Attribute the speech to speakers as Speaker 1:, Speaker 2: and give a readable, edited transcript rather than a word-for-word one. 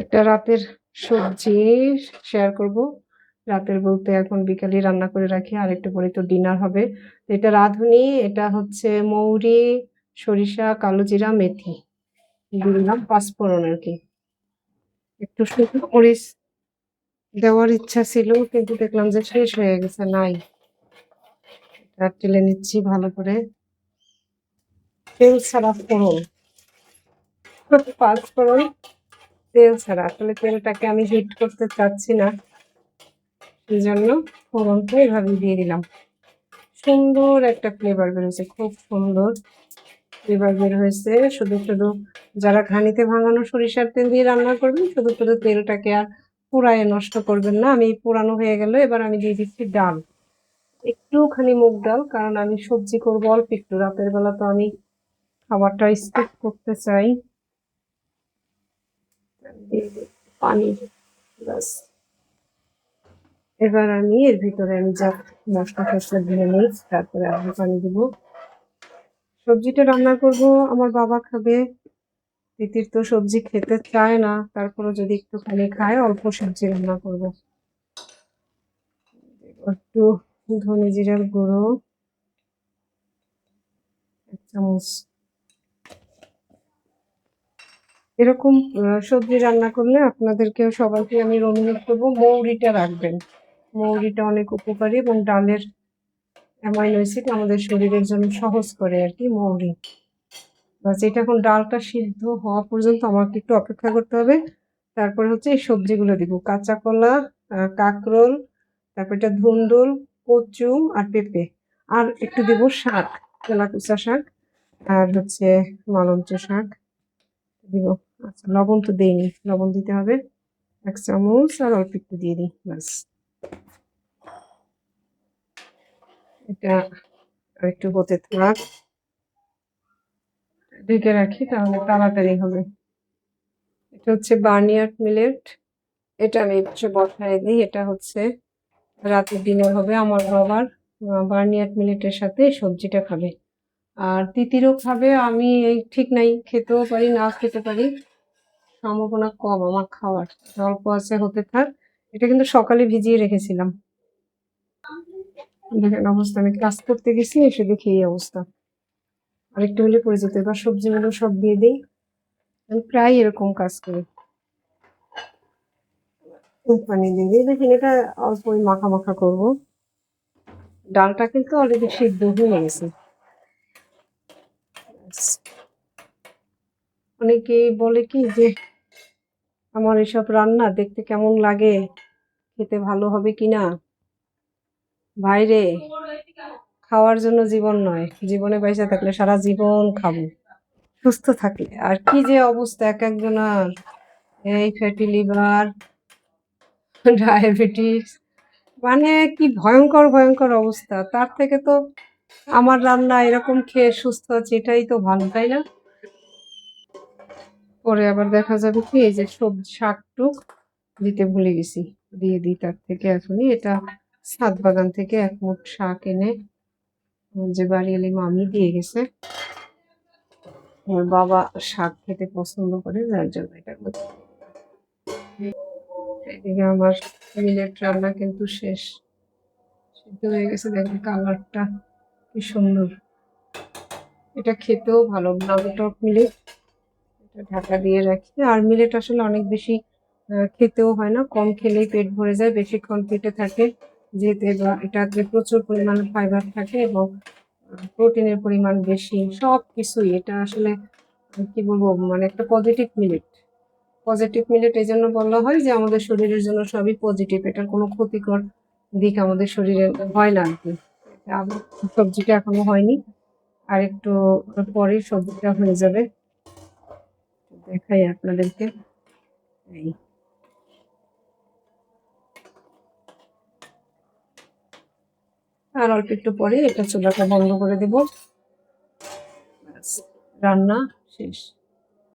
Speaker 1: একটা রাতের সবজি শেয়ার করব। রাতের বলতে এখন বিকালে রান্না করে রাখি, আর একটু পরে তো ডিনার হবে। এটা রাঁধুনি, এটা হচ্ছে মৌরি, সরিষা, কালো জিরা, মেথি দিয়ে দিলাম পাঁচফোড়ন আর কি। একটু শুকনো মরিচ দেওয়ার ইচ্ছা ছিল, কিন্তু দেখলাম যে শেষ হয়ে গেছে, নাই। এটা টেলে নিচ্ছি ভালো করে। তেল ছাড়া ফোড়ন, পাঁচফোড়ন তেল ছাড়া। আসলে তেলটাকে আমি হিট করতে চাচ্ছি না, এই জন্য ফোড়নটা এভাবে দিয়ে দিলাম। সুন্দর একটা ফ্লেভার বের হয়েছে, খুব সুন্দর ফ্লেভার বের হয়েছে। শুধু শুধু যারা ঘানিতে ভাঙানো সরিষার তেল দিয়ে রান্না করবেন, শুধু শুধু তেলটাকে আর পুড়ায় নষ্ট করবেন না। আমি পুরানো হয়ে গেল। এবার আমি দিয়ে দিচ্ছি ডাল, একটুখানি মুগ ডাল, কারণ আমি সবজি করবো অল্প একটু। রাতের বেলা তো আমি খাবারটা স্কিপ করতে চাই। পানি, ব্যাস। এবার আমি এর ভিতরে আমি যা মশলা টসলা দিয়ে নিই, তারপরে আমি পানি দিব। সবজিটা রান্না করব, আমার বাবা খাবে। তিতির তো সবজি খেতে চায় না, তারপরে যদি একটুখানি খায়, অল্প সবজি রান্না করব। একটু ধনে জিরার গুঁড়ো 1 চামচ। এরকম সবজি রান্না করলে আপনাদেরকে সবাইকে আমি অনুরোধ করবো মৌরিটা রাখবেন। মৌরিটা অনেক উপকারী এবং ডালের অ্যামাইনো অ্যাসিড আমাদের শরীরের জন্য সহজ করে আর কি মৌরি। বাস, এটা এখন ডালটা সিদ্ধ হওয়া পর্যন্ত আমাকে একটু অপেক্ষা করতে হবে। তারপরে হচ্ছে এই সবজিগুলো দিব, কাঁচা কলা, কাঁকরোল, তারপর এটা ধুন্দুল, কচু আর পেঁপে, আর একটু দেবো শাক, তেলাকুচা শাক, আর হচ্ছে মালঞ্চ শাক দিব। আচ্ছা, লবণ তো দেইনি, লবণ দিতে হবে 1 চামচ, আর অল্প একটু দিয়ে দিই, ব্যাস। এটা একটু হতে থাক, ঢেকে রাখি, তাহলে তাড়াতাড়ি হবে। এটা হচ্ছে বার্নিয়ার্ড মিলেট, এটা আমি পাশে বসায় দিই। এটা হচ্ছে রাতের ডিনার হবে আমার বাবার। বার্নিয়ার্ড মিলেটের সাথে সবজিটা খাবে, আর তিতিরও খাবে। আমি এই ঠিক নাই, খেতেও পারি না খেতে পারি, সম্ভাবনা কম আমার খাওয়ার। অল্প আছে, হতে থাক। এটা কিন্তু সকালে ভিজিয়ে রেখেছিলাম। দেখেন অবস্থা, আমি ক্লাস করতে গেছি, এসে দেখি এই অবস্থা। আরেকটু হলে পড়ে যেত। এবার সবজিগুলো সব দিয়ে দিই, আমি প্রায় এরকম কাজ করি। পানি দিয়ে দিই, দেখেন এটা অল্প মাখা মাখা করবো। ডালটা কিন্তু অলরেডি সিদ্ধ হয়ে গেছে। অনেকেই বলে কি যে আমার এসব রান্না দেখতে কেমন লাগে, খেতে ভালো হবে কিনা। বাইরে খাওয়ার জন্য জীবন নয়, জীবনে পয়সা থাকলে সারা জীবন খাবো, সুস্থ থাকলে। আর কি যে অবস্থা এক একজনের, এই ফ্যাটি লিভার, ডায়াবেটিস, মানে কি ভয়ঙ্কর ভয়ঙ্কর অবস্থা। তার থেকে তো আমার রান্না এরকম খেয়ে সুস্থ আছে, এটাই তো ভালো, তাই না? পরে আবার দেখা যাবে কি, এই যে সবজি শাকটুক দিতে ভুলে গেছি, দিয়ে দিই তার থেকে এখনই। এটা ছাদ বাগান থেকে 1 মুঠ শাক এনে যে বাড়িয়ালি মামি দিয়ে গেছে। ওর বাবা শাক খেতে পছন্দ করে, যার জন্য এটা করতে। এদিকে আমার মিলেট রান্না কিন্তু শেষ, সিদ্ধ হয়ে গেছে। দেখেন কালারটা কি সুন্দর। এটা খেতেও ভালো, ব্লাউটক মিলেট। এটা ঢাকা দিয়ে রাখি। আর মিলেট আসলে অনেক বেশি খেতেও হয় না, কম খেলেই পেট ভরে যায়, বেশিক্ষণ পেটে থাকে যেহেতু এটাতে প্রচুর পরিমাণে ফাইবার থাকে এবং প্রোটিনের পরিমাণ বেশি। সব কিছুই এটা আসলে কি বলবো, মানে একটা পজিটিভ মিলেট। পজিটিভ মিলেট এই জন্য বলা হয় যে আমাদের শরীরের জন্য সবই পজিটিভ, এটার কোনো ক্ষতিকর দিক আমাদের শরীরে হয় না আর কি। সবজিটা এখনো হয়নি, আর একটু পরে সবজিটা হয়ে যাবে, দেখাই আপনাদেরকে। এই আর অল্প একটু পরে এটা চুলাটা বন্ধ করে দেব, রান্না শেষ।